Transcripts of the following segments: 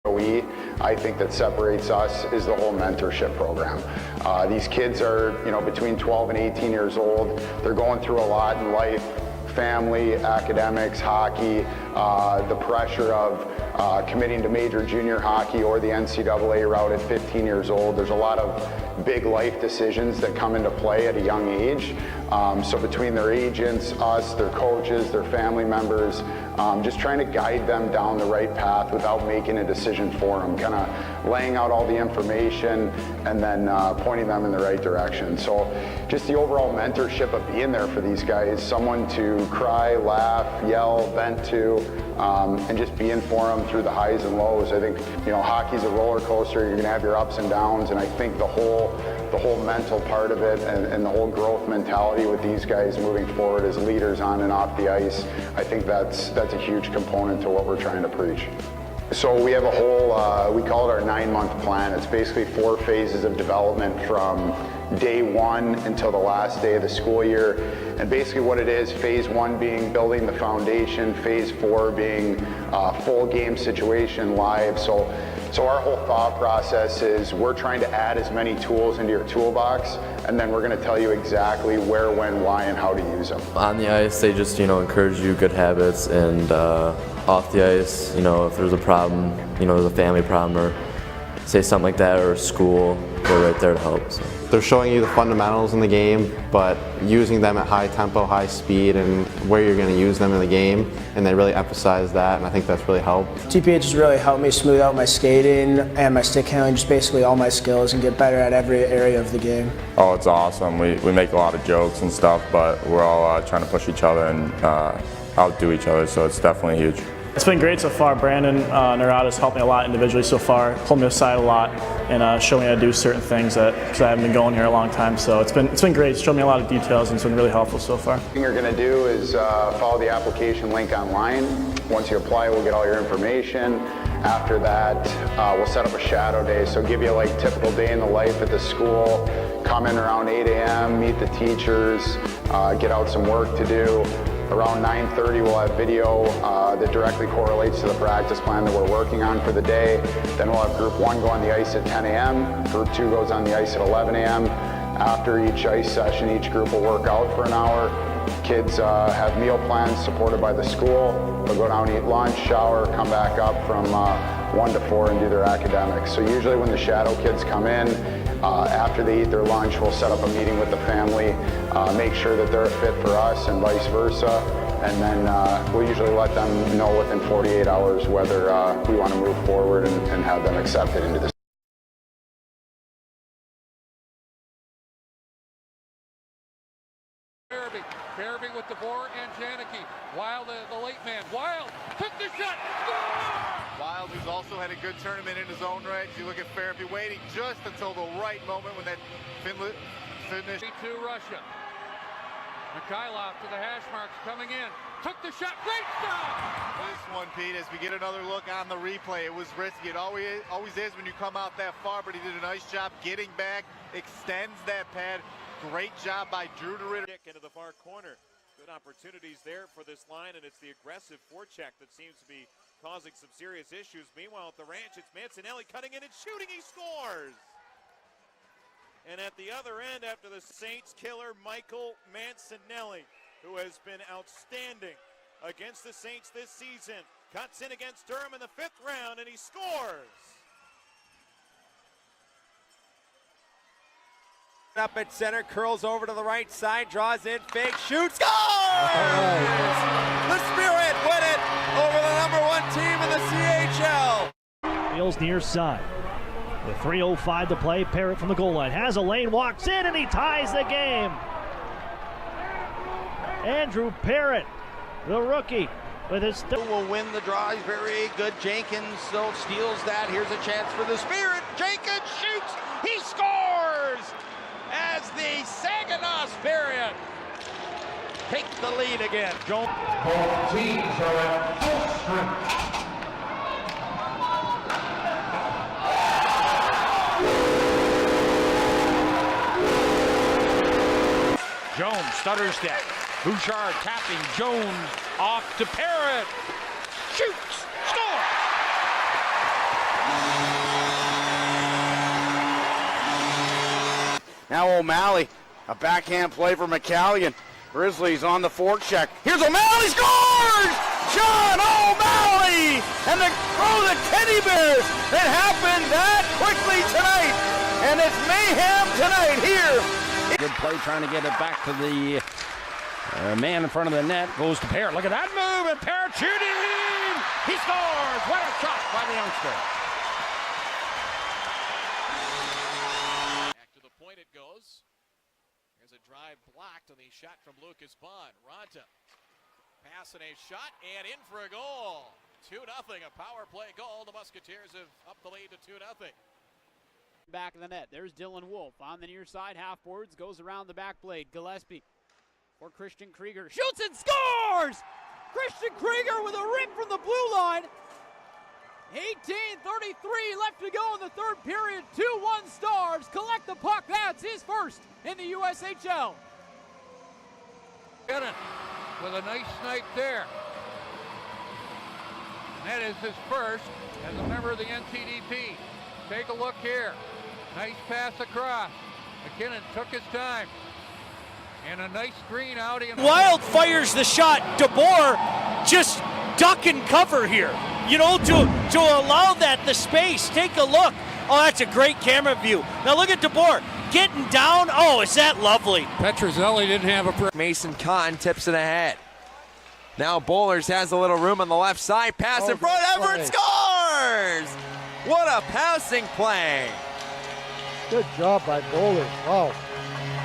I think that separates us is the whole mentorship program. These kids are, between 12 and 18 years old. They're going through a lot in life: family, academics, hockey, the pressure of committing to major junior hockey or the NCAA route at 15 years old. There's a lot of big life decisions that come into play at a young age. So between their agents, us, their coaches, their family members, just trying to guide them down the right path without making a decision for them, kind of laying out all the information and then pointing them in the right direction. So just the overall mentorship of being there for these guys, someone to cry, laugh, yell, vent to, and just being for them through the highs and lows. I think, hockey's a roller coaster. You're going to have your ups and downs, and I think the whole mental part of it and the whole growth mentality with these guys moving forward as leaders on and off the ice, I think that's a huge component to what we're trying to preach. So we have a whole, we call it our 9-month plan. It's basically 4 phases of development from day 1 until the last day of the school year. And basically what it is, phase 1 being building the foundation, phase 4 being full game situation live. So our whole thought process is we're trying to add as many tools into your toolbox, and then we're going to tell you exactly where, when, why, and how to use them. On the ice, they just, encourage you good habits, and off the ice, if there's a problem, there's a family problem or say something like that, or school, they're right there to help. So. They're showing you the fundamentals in the game, but using them at high tempo, high speed, and where you're going to use them in the game, and they really emphasize that, and I think that's really helped. TPH has really helped me smooth out my skating and my stick handling, just basically all my skills, and get better at every area of the game. Oh, it's awesome. We make a lot of jokes and stuff, but we're all trying to push each other and outdo each other, so it's definitely huge. It's been great so far. Brandon Nerada's helped me a lot individually so far, pulled me aside a lot, and showed me how to do certain things because I haven't been going here a long time. So it's been great. It's shown me a lot of details, and it's been really helpful so far. The thing you're going to do is follow the application link online. Once you apply, we'll get all your information. After that, we'll set up a shadow day. So give you like typical day in the life at the school. Come in around 8 a.m., meet the teachers, get out some work to do. Around 9:30 we'll have video that directly correlates to the practice plan that we're working on for the day. Then we'll have group 1 go on the ice at 10 a.m. Group 2 goes on the ice at 11 a.m. After each ice session, each group will work out for an hour. Kids have meal plans supported by the school. They'll go down, eat lunch, shower, come back up from 1 to 4 and do their academics. So usually when the shadow kids come in, after they eat their lunch, we'll set up a meeting with the family, make sure that they're a fit for us and vice versa, and then we'll usually let them know within 48 hours whether we want to move forward and have them accepted into the Farabee with the board and Janicki. Wild, the late man. Wild took the shot. Score! Wild, who's also had a good tournament in his own right. You look at Farabee waiting just until the right moment when that finish. To Russia. Mikhailov to the hash marks coming in. Took the shot. Great stop! This one, Pete, as we get another look on the replay, it was risky. It always is when you come out that far, but he did a nice job getting back, extends that pad. Great job by Drew to Ritter. Into the far corner. Good opportunities there for this line, and it's the aggressive forecheck that seems to be causing some serious issues. Meanwhile, at the ranch, it's Mancinelli cutting in and shooting. He scores! And at the other end, after the Saints killer, Michael Mancinelli, who has been outstanding against the Saints this season, cuts in against Durham in the 5th round, and he scores! Up at center, curls over to the right side, draws in, fake, shoots, scores! The Spirit win it over the #1 team in the CHL. Wheels near side. With 3:05 to play, Parrott from the goal line has a lane, walks in, and he ties the game. Andrew Parrott, the rookie, with his will win the draw. He's very good. Jenkins still steals that. Here's a chance for the Spirit. Jenkins shoots. He scores as the Saginaw Spirit take the lead again. Both teams are at full strength. Jones stutter step. Bouchard tapping Jones off to Parrott. Shoots. Score. Now O'Malley, a backhand play for McCallion. Grizzlies on the forecheck. Here's O'Malley, scores! John O'Malley! And the Teddy Bears. It happened that quickly tonight. And it's mayhem tonight here. Good play trying to get it back to the man in front of the net. Goes to Parrott. Look at that move, and Parrott shooting! He scores! What a shot by the youngster. Back to the point it goes. There's a drive blocked on the shot from Lucas Bond. Ronta. Pass and a shot, and in for a goal. 2-0, a power play goal. The Musketeers have upped the lead to 2-0. Back of the net. There's Dylan Wolf on the near side, half boards, goes around the back blade. Gillespie for Christian Krieger. Shoots and scores! Christian Krieger with a rip from the blue line. 18:33 left to go in the third period. 2-1 Stars collect the puck. That's his first in the USHL. Get it with a nice snipe there. And that is his first as a member of the NTDP. Take a look here. Nice pass across. McKinnon took his time. And a nice screen out. Wild fires the shot. DeBoer just duck and cover here. You know, to allow that, the space. Take a look. Oh, that's a great camera view. Now look at DeBoer getting down. Oh, is that lovely. Petrozelli didn't have a... Mason Cotton tips it ahead. Now Bowlers has a little room on the left side. Pass in front. Everett scores! What a passing play. Good job by Bowlers. Wow.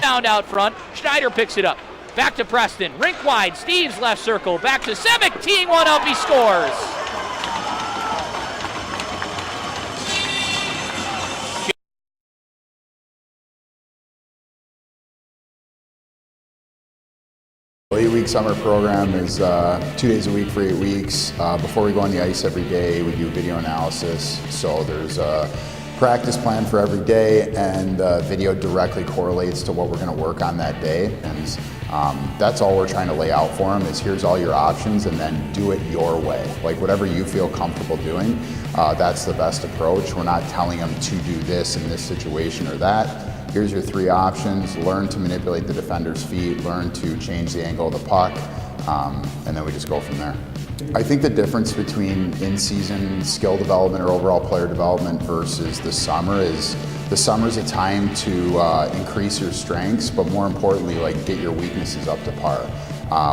Down out front. Schneider picks it up. Back to Preston. Rink wide. Steve's left circle. Back to Semick. Teeing one up. He scores. The 8-week summer program is 2 days a week for 8 weeks. Before we go on the ice every day, we do video analysis. So there's a practice plan for every day, and video directly correlates to what we're going to work on that day. And that's all we're trying to lay out for them is here's all your options, and then do it your way. Like whatever you feel comfortable doing, that's the best approach. We're not telling them to do this in this situation or that. Here's your 3 options. Learn to manipulate the defender's feet, learn to change the angle of the puck, and then we just go from there. I think the difference between in-season skill development or overall player development versus the summer is the summer is a time to increase your strengths, but more importantly, like get your weaknesses up to par.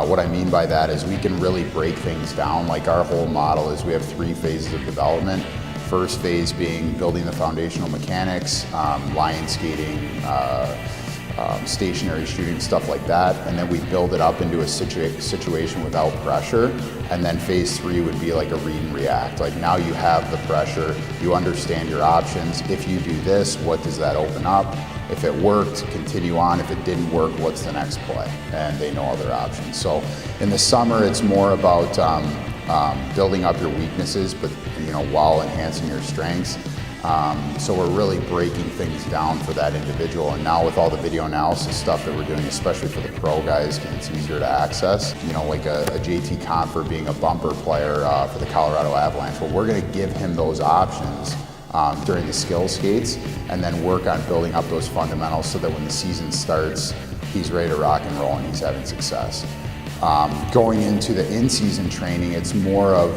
What I mean by that is we can really break things down. Like our whole model is we have 3 phases of development. First phase being building the foundational mechanics, line skating, stationary shooting, stuff like that, and then we build it up into a situation without pressure. And then phase 3 would be like a read and react. Like now you have the pressure, you understand your options. If you do this, what does that open up? If it worked, continue on. If it didn't work, what's the next play? And they know other options. So in the summer, it's more about building up your weaknesses, but while enhancing your strengths. So we're really breaking things down for that individual. And now with all the video analysis stuff that we're doing, especially for the pro guys, it's easier to access. Like a JT Comfort being a bumper player for the Colorado Avalanche. Well, we're going to give him those options during the skill skates, and then work on building up those fundamentals so that when the season starts, he's ready to rock and roll and he's having success. Going into the in-season training, it's more of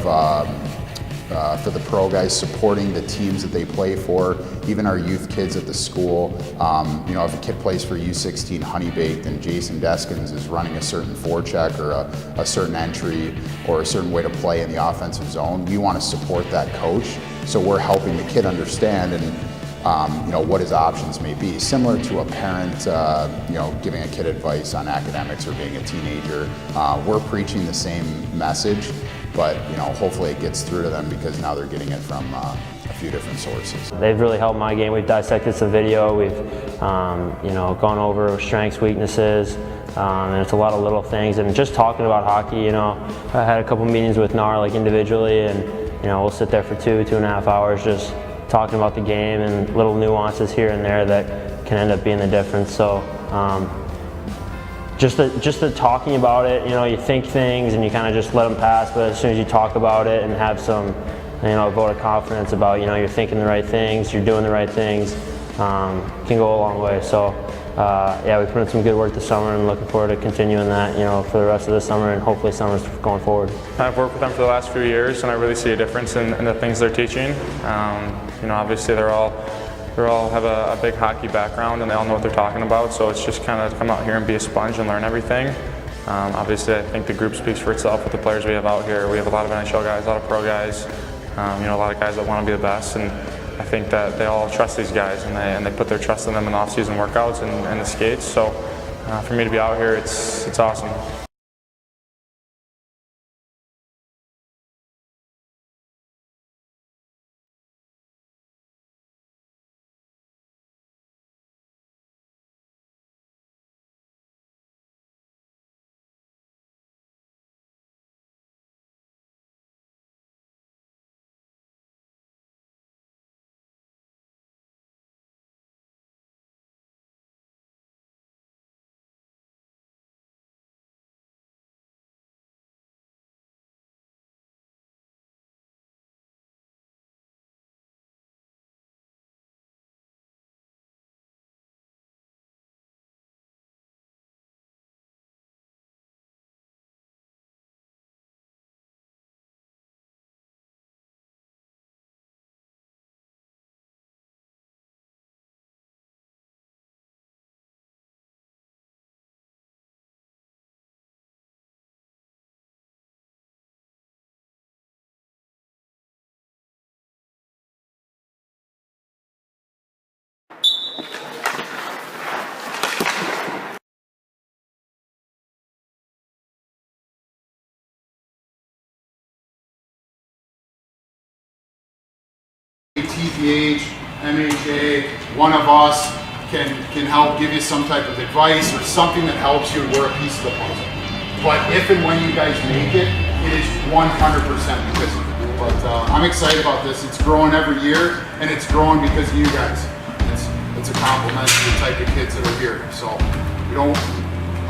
for the pro guys supporting the teams that they play for, even our youth kids at the school. If a kid plays for U16 Honey Baked and Jason Deskins is running a certain forecheck or a certain entry or a certain way to play in the offensive zone, we want to support that coach. So we're helping the kid understand and what his options may be. Similar to a parent, giving a kid advice on academics or being a teenager. We're preaching the same message, but hopefully it gets through to them because now they're getting it from a few different sources. They've really helped my game. We've dissected some video. We've gone over strengths, weaknesses, and it's a lot of little things. And just talking about hockey, I had a couple meetings with NAR like individually, and we'll sit there for 2.5 hours just talking about the game and little nuances here and there that can end up being the difference. So just the talking about it, you think things and you kind of just let them pass, but as soon as you talk about it and have some vote of confidence about you're thinking the right things, you're doing the right things, can go a long way. So yeah, we put in some good work this summer and looking forward to continuing that, you know, for the rest of the summer and hopefully summers going forward. I've worked with them for the last few years, and I really see a difference in the things they're teaching. You know, obviously they all have a big hockey background and they all know what they're talking about, so it's just kind of come out here and be a sponge and learn everything. Obviously I think the group speaks for itself with the players we have out here. We have a lot of NHL guys, a lot of pro guys, you know, a lot of guys that want to be the best, and I think that they all trust these guys and they put their trust in them in off-season workouts and the skates, so for me to be out here, it's awesome. TPH, MHA, one of us can help give you some type of advice or something that helps you, and we're a piece of the puzzle. But if and when you guys make it, it is 100% because of you. But I'm excited about this. It's growing every year, and it's growing because of you guys. It's a compliment to the type of kids that are here. So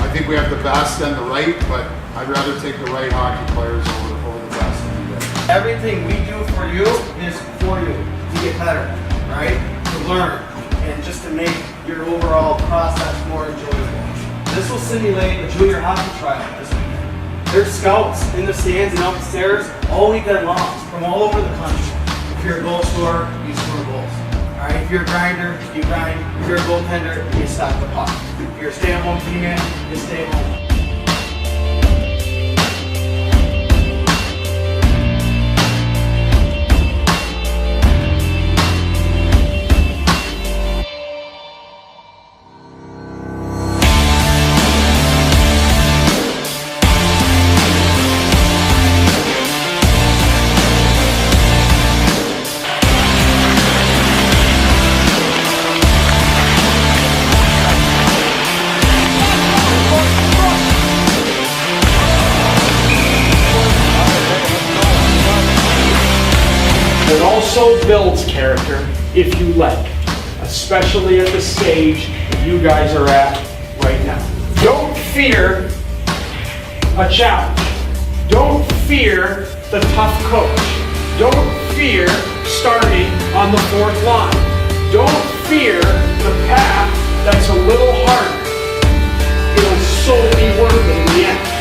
I think we have the best and the right, but I'd rather take the right hockey players over the best. Everything we do for you is for you to get better, right? To learn and just to make your overall process more enjoyable. This will simulate a junior hockey trial this weekend. There's scouts in the stands and upstairs all weekend long from all over the country. If you're a goal scorer, you score goals. All right, if you're a grinder, you grind. If you're a goaltender, you stop the puck. If you're a stay-at-home teammate, you stay home. It also builds character if you let it, especially at the stage you guys are at right now. Don't fear a challenge. Don't fear the tough coach. Don't fear starting on the fourth line. Don't fear the path that's a little harder. It'll so be worth it in the end.